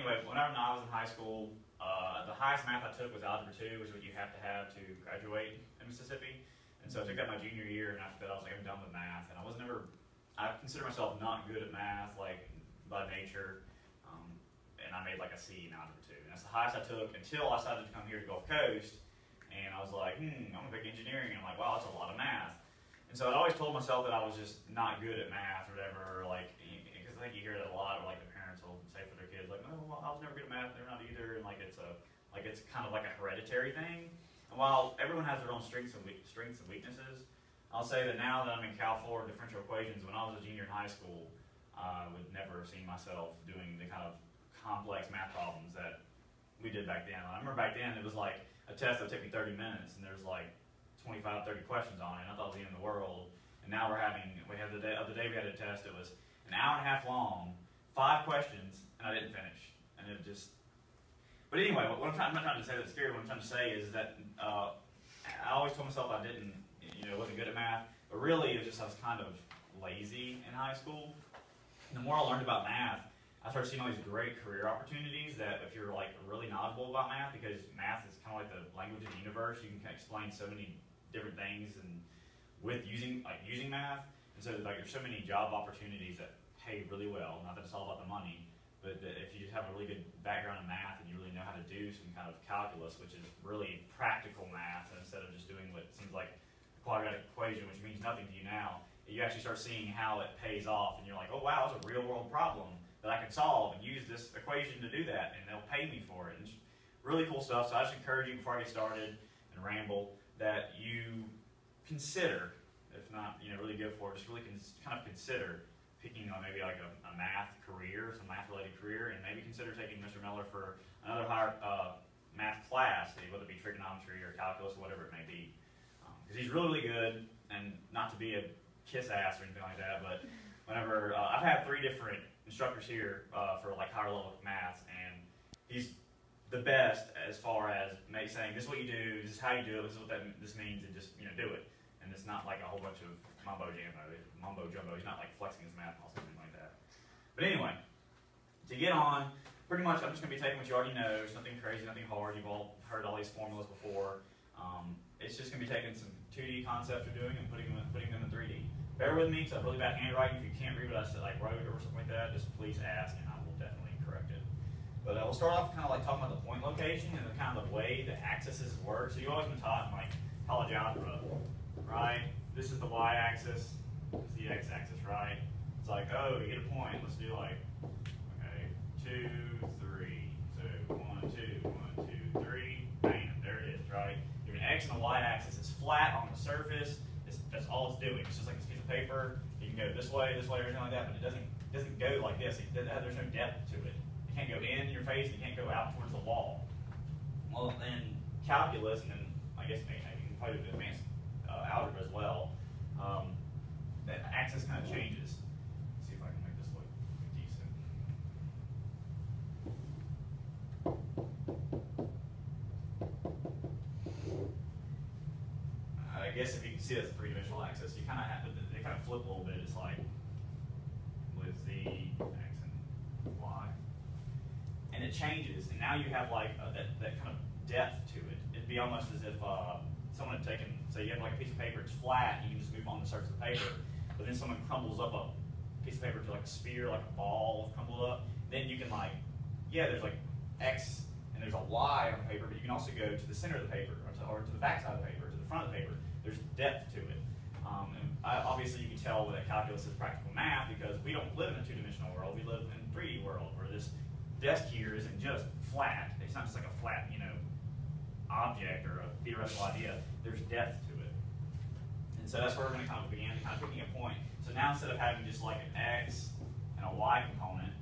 anyway, whenever I was in high school, the highest math I took was Algebra 2, which is what you have to graduate in Mississippi. And so I took that my junior year, and after that I was like, I'm done with math. And I consider myself not good at math, like by nature. And I made like a C in Algebra 2. And that's the highest I took until I decided to come here to Gulf Coast. And I was like, I'm gonna pick engineering. And I'm like, wow, that's a lot of math. And so I'd always told myself that I was just not good at math or whatever, like, because I think you hear that a lot, or like the parents will say for their kids, like, oh, well, I was never good at math, they're not either, and like it's kind of like a hereditary thing. And while everyone has their own strengths and weaknesses, I'll say that now that I'm in Cal 4 differential equations, when I was a junior in high school, I would never have seen myself doing the kind of complex math problems that we did back then. I remember back then it was like a test that would take me 30 minutes, and there's like 25, 30 questions on it, and I thought it was the end of the world. And now we had the day we had a test, it was an hour and a half long, 5 questions, and I didn't finish. And it just, but anyway, I'm not trying to say that's scary. What I'm trying to say is that I always told myself I wasn't good at math, but really it was just I was kind of lazy in high school. And the more I learned about math, I started seeing all these great career opportunities that if you're like really knowledgeable about math, because math is kind of like the language of the universe, you can explain so many different things and with using math. And so like there's so many job opportunities that pay really well. Not that it's all about the money, but if you just have a really good background in math and you really know how to do some kind of calculus, which is really practical math, instead of just doing what seems like a quadratic equation, which means nothing to you now, you actually start seeing how it pays off, and you're like, oh wow, it's a real world problem that I can solve and use this equation to do that, and they'll pay me for it. And it's really cool stuff. So I just encourage you, before I get started and ramble, that you consider, if not really go for it, just really kind of consider picking maybe like a math career, some math related career, and maybe consider taking Mr. Miller for another higher math class, whether it be trigonometry or calculus or whatever it may be. Because he's really, really good, and not to be a kiss ass or anything like that, but whenever I've had 3 different instructors here for like higher level maths, and he's the best as far as saying this is what you do, this is how you do it, this is what this means, and just do it. And it's not like a whole bunch of mumbo jumbo. He's not like flexing his math muscle or anything like that. But anyway, to get on, pretty much I'm just going to be taking what you already know. It's nothing crazy, nothing hard. You've all heard all these formulas before. It's just going to be taking some 2D concepts you're doing and putting them in 3D. Bear with me, because I have really bad handwriting. If you can't read what I said, like wrote or something like that, just please ask, and I will definitely correct it. But we'll start off kind of like talking about the point location and the kind of the way the axes work. So you've always been taught in like college algebra, right? This is the y-axis, this is the x-axis, right? It's like, oh, you get a point. Let's do like, okay, 2, 3. So 1, 2, 1, 2, 3. Bam, there it is, right? You have an x and a y-axis. It's flat on the surface. That's all it's doing. It's just like this piece of paper. You can go this way, or anything like that, but it doesn't go like this. There's no depth to it. It can't go in your face. It can't go out towards the wall. Well, in calculus, and then I guess maybe you can probably do advanced algebra as well, that axis kind of changes. Let's see if I can make this look decent. I guess if you can see that's a 3-dimensional axis, you kind of have to, they kind of flip a little bit. It's like with z, x, and y. And it changes, and now you have like that kind of depth to it. It'd be almost as if someone had taken, say you have like a piece of paper, it's flat, and you can just move on the surface of the paper, but then someone crumbles up a piece of paper to like a sphere, like a ball crumbled up, then you can like, there's like x and there's a y on the paper, but you can also go to the center of the paper, or to the back side of the paper, or to the front of the paper. There's depth to it. Obviously you can tell that calculus is practical math because we don't live in a 2-dimensional world, we live in a 3D world where this desk here isn't just flat. It's not just like a flat, object or a theoretical idea. There's depth to it. And so that's where we're going to kind of begin, kind of picking a point. So now instead of having just like an x and a y component,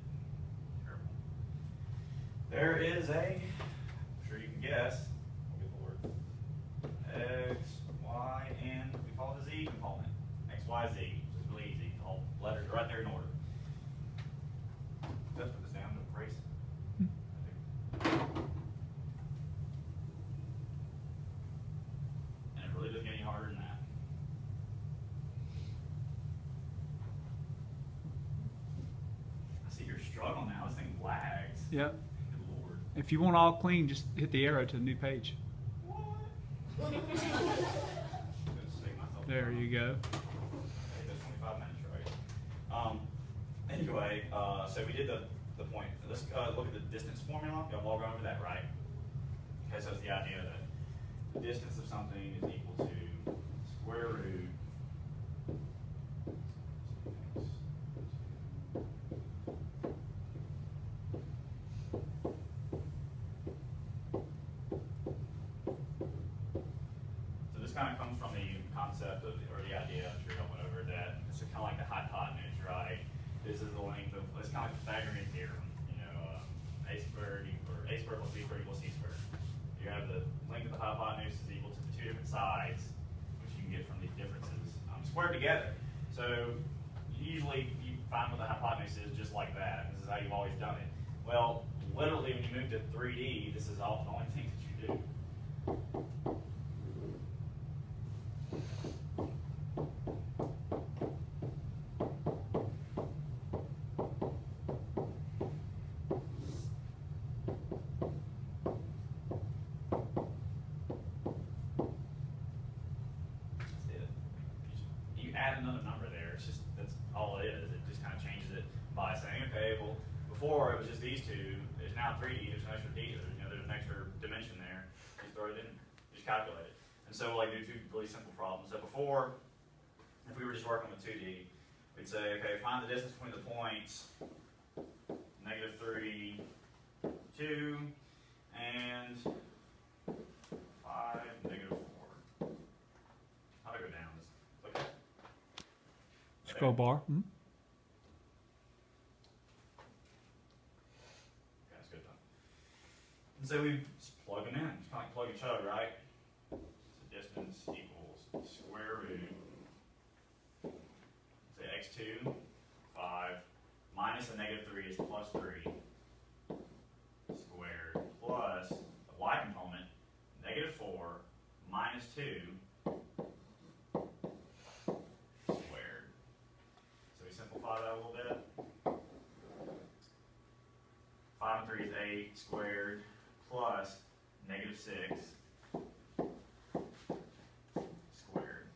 there is a, I'm sure you can guess, we'll get the word, x, y, and we call it a z component. X, y, z. It's really easy. All letters are right there in order. Let's put this down to erase. And it really doesn't get any harder than that. I see you're struggling now. This thing lags. Yep. If you want all clean, just hit the arrow to the new page. What? There you go. Okay, that's 25 minutes, right? Anyway, so we did the point. Let's look at the distance formula. Y'all all gone over that, right? Okay, so it's the idea that the distance of something is equal to square root kind of comes from the concept of, or the idea, I'm sure y'all went over that, it's kind of like the hypotenuse, right? This is the length of, it's kind of like the Pythagorean theorem, you know, a squared plus b squared equals c squared. You have the length of the hypotenuse is equal to the two different sides, which you can get from these differences, squared together. So usually you find what the hypotenuse is just like that. This is how you've always done it. Well, literally when you move to 3D, this is all the only thing that you do. Add another number there. It's just, that's all it is. It just kind of changes it by saying, okay, well, before it was just these two. There's now 3D. There's an extra D. There's an extra dimension there. Just throw it in. Just calculate it. And so, like, do two really simple problems. So before, if we were just working with 2D, we'd say, okay, find the distance between the points -3, 2, and 5, -4. How do I go down? Just look at it. Scroll bar. Okay, that's good done. And so we just plug them in. It's kind of like plug and chug, right? So distance equals square root, say x2, 5, minus a -3 is +3 squared, plus the y component, -4 minus 2 squared. So we simplify that a little bit. 5 and 3 is 8 squared plus -6 squared.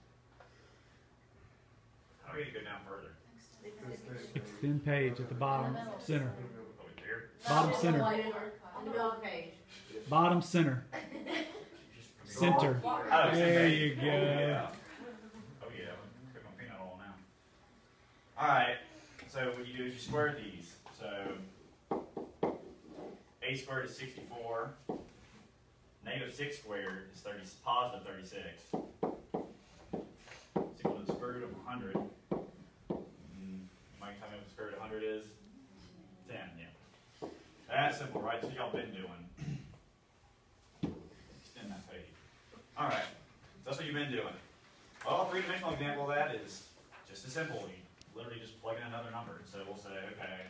How are we going to go down further? Extend page at the bottom center. Over here? Bottom center. Bottom center. Center. Oh, There you Oh, go. yeah. Oh, yeah. I'm cooking peanut oil now. All right. So what you do is you square these. So a squared is 64. -6 squared is positive 36. It's equal to the square root of 100. You might tell me what the square root of 100 is? 10, yeah. That's simple, right? So y'all been doing. Extend that page. All right. So that's what you've been doing. Well, a three-dimensional example of that is just as simple. You literally just plug in another number. So we'll say, okay,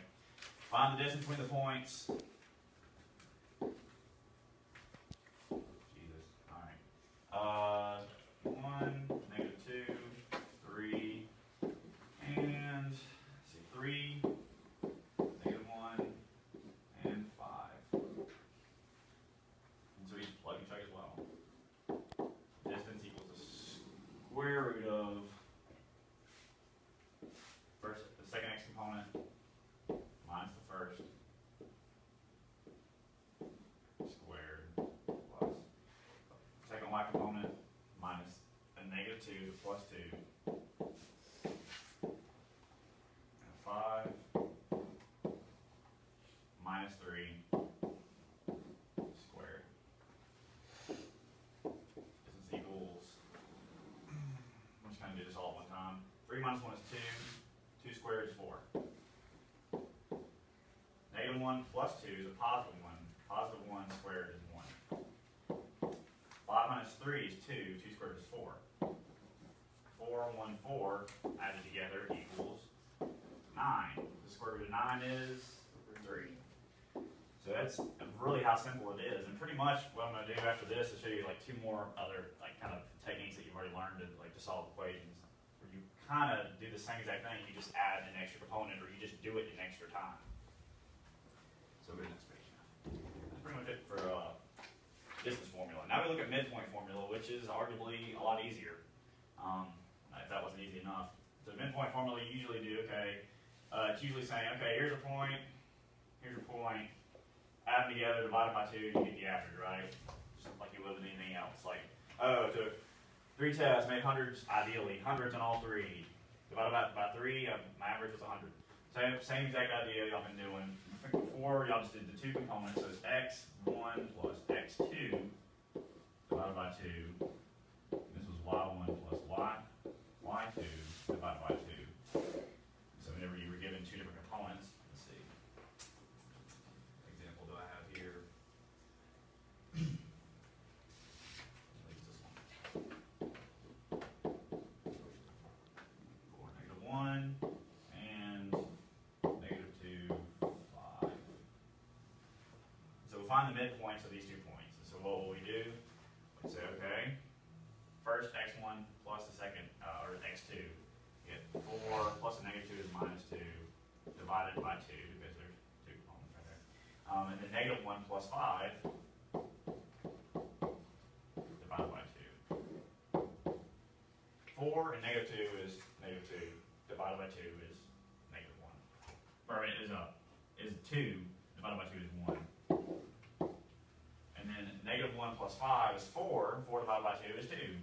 find the distance between the points. Jesus. All right. 1, -2, 3, and let's see, 3, -1, and 5. And so we just plug and chug as well. Distance equals the square root of the second x component minus the first squared plus second y component minus a -2 plus 2 and 5 minus 3 squared. Distance equals, I'm just going to do this all at one time. 3 minus 1 is 2. 2 squared is 4. -1 plus 2 is a positive 1. Positive 1 squared is 1. 5 minus 3 is 2. 2 squared is 4. 4, 1, 4 added together equals 9. The square root of 9 is 3. So that's really how simple it is. And pretty much what I'm going to do after this is show you like 2 more other kind of techniques that you've already learned to solve equations. Where you kind of do the same exact thing. You just add an extra component, or you just do it in extra time. So go to the next page now. That's pretty much we look at midpoint formula, which is arguably a lot easier. If that wasn't easy enough. The midpoint formula you usually do, okay, it's usually saying, okay, here's a point, add them together, divide it by 2, you get the average, right? Just like you would with anything else. Like, oh, took 3 tests, made hundreds, ideally, hundreds on all 3. Divided by 3, my average was 100. Same exact idea y'all been doing. Before, y'all just did the 2 components, so it's x1 plus x2 divided by 2. This was y1 plus y2 divided by 2. So whenever you were given 2 different components, let's see. What example do I have here? For -1 and -2, 5. So we'll find the midpoints of these 2 points. So what will we do? We'd say, okay, first x1 plus the second, or x2. You get 4 plus a -2 is -2 divided by 2 because there's 2 components right there. And then -1 plus 5 divided by 2. 4 and -2 is -2 divided by 2 is -1. Or is 2 divided by 2 is 1. And then -1 plus 5 is 4. 4 divided by 2 is 2.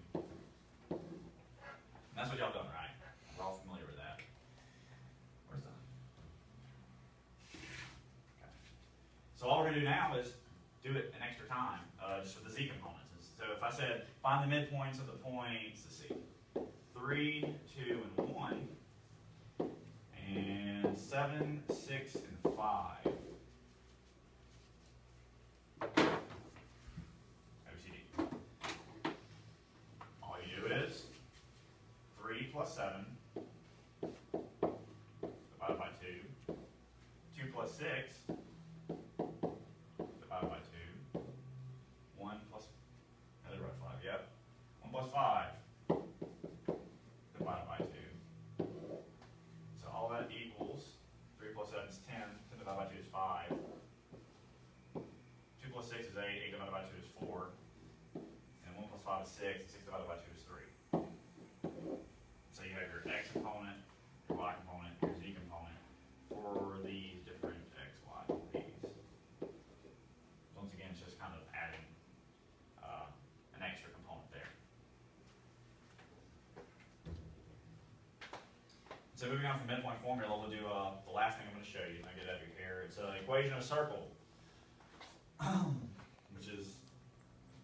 And that's what y'all done, right? We're all familiar with that. Where's the? Okay. So all we're gonna do now is do it an extra time, just with the z components. So if I said find the midpoints of the points, let's see, 3, 2, and 1, and 7, 6, and 5. OCD. All you do is 3 plus 7 divided by 2. 2 plus 6 divided by 2. 1 plus, another row 5, yep. 1 plus 5 divided by 2. So all that equals 3 plus 7 is 10. 10 divided by 2 is 5. 2 plus 6 is 8. 8 divided by 2 is 4. And 1 plus 5 is 6. And 6 divided by 2 is 3. So you have your x component, your y component, your z component for these different x, y, and z's. Once again, it's just kind of adding an extra component there. So moving on from midpoint formula, we'll do the last thing I'm going to show you. I get it over here. It's an equation of a circle, which is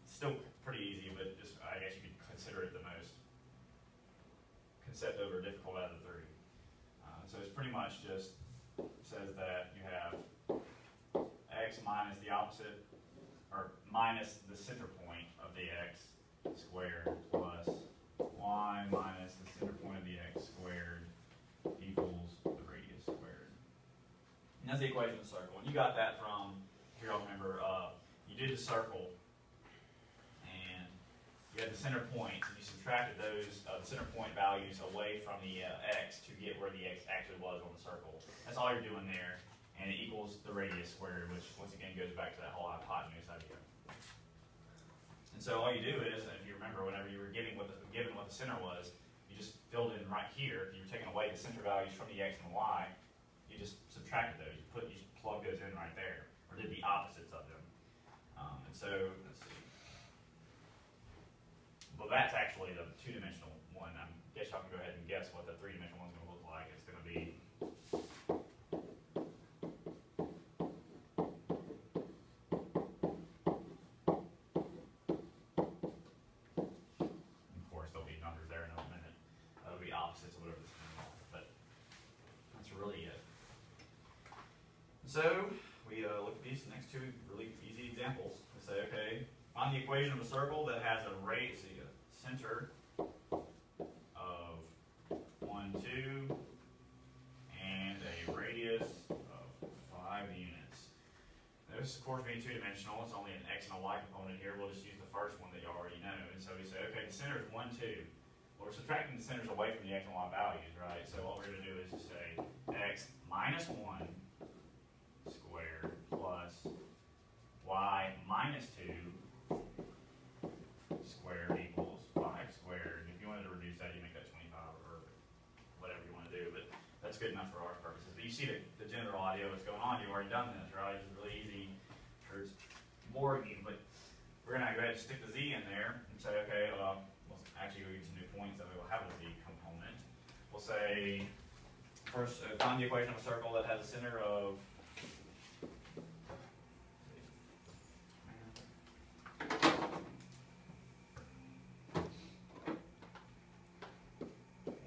still pretty easy, but just I guess you could consider it the most concept over difficult out of the 3. So it's pretty much just says that you have x minus the opposite, or minus the center point of the x squared plus y minus the center point of the x squared equals the radius squared. And that's the equation of the circle. And you got that from, here I'll remember, you did the circle, and you had the center points, and you subtracted those the center point values away from the x to get where the x actually was on the circle. That's all you're doing there, and it equals the radius squared, which once again goes back to that whole hypotenuse idea. And so all you do is, if you remember, whenever you were given what the center was, you just filled in right here. If you were taking away the center values from the x and the y, you just subtracted those. You just plug those in right there, or did the opposites of them. And so let's see. Well, that's actually the 2-dimensional one. I guess y'all can go ahead and guess what the 3-dimensional one's going to look like. It's going to be of course, there'll be numbers there in a minute. That'll be opposites of whatever this thing is, but that's really it. So we look at these next 2 really easy examples. We say, okay, find the equation of a circle that has a center of 1, 2, and a radius of 5 units. This, of course, being 2-dimensional, it's only an x and a y component here. We'll just use the first one that you already know. And so we say, okay, the center is 1, 2. Well, we're subtracting the centers away from the x and y values, right? So what we're going to do is just say x minus 1 squared plus y minus 2 good enough for our purposes. But you see the general idea of what's going on. You've already done this, right? It's really easy. Sure, it's boring you, but we're going to go ahead and stick the z in there and say, okay, well, actually we'll use some new points that we will have a z component. We'll say, first, find the equation of a circle that has a center of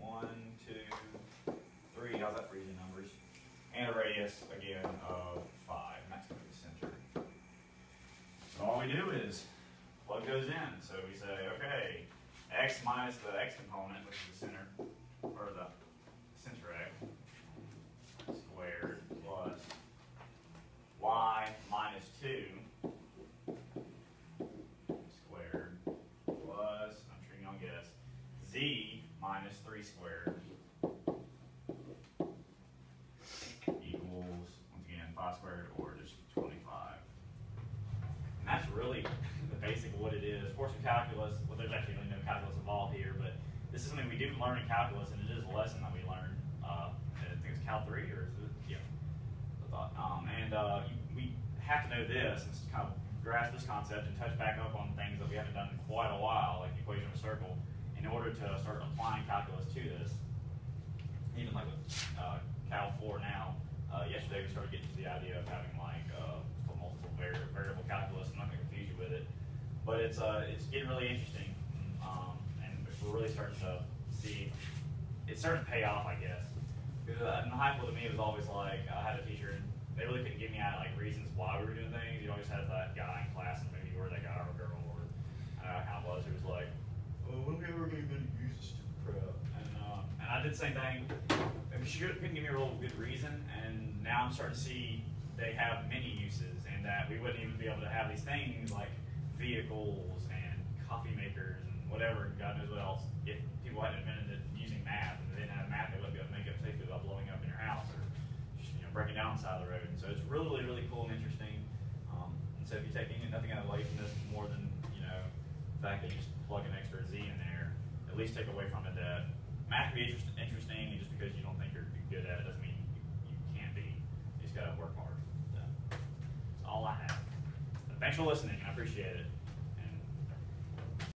1, 2, 3. How's that for easy numbers? And a radius, again, of 5. And that's going to be the center. So all we do is plug those in. So we say, okay, x minus the x component, which is the center, or the center x, squared, plus y minus 2 squared, plus, I'm sure you don't guess, z minus 3 squared equals, once again, 5 squared, or just 25. And that's really the basic of what it is. Of course, in calculus, well, there's actually really no calculus involved here, but this is something we do learn in calculus, and it is a lesson that we learn. I think it's Cal 3, or is it? Yeah. I thought. We have to know this and kind of grasp this concept and touch back up on things that we haven't done in quite a while, like the equation of a circle, in order to start applying calculus to this. Even like with Cal 4 now, yesterday we started getting to the idea of having like multiple variable calculus. I'm not going to confuse you with it, but it's getting really interesting, and we're really starting to see it's starting to pay off, I guess. Because in high school, to me, it was always like I had a teacher, and they really couldn't give me like reasons why we were doing things. You always had that guy in class, and maybe you were that guy or girl, or I don't know how it was. Who was like, "Oh, when are we ever going to use this stupid crap?" And I did the same thing. She couldn't give me a real good reason, and now I'm starting to see they have many uses, and that we wouldn't even be able to have these things like vehicles and coffee makers and whatever, God knows what else, if people hadn't invented using math, and they didn't have math, they wouldn't be able to make it safely without blowing up in your house or just, breaking down the side of the road. And so it's really, really cool and interesting. And so if you take nothing out away from this more than the fact that you just plug an extra z in there, at least take away from it that math can be interesting, and just because you don't think you're good at it doesn't mean you can't be. You just got to work hard. So that's all I have. But thanks for listening. I appreciate it.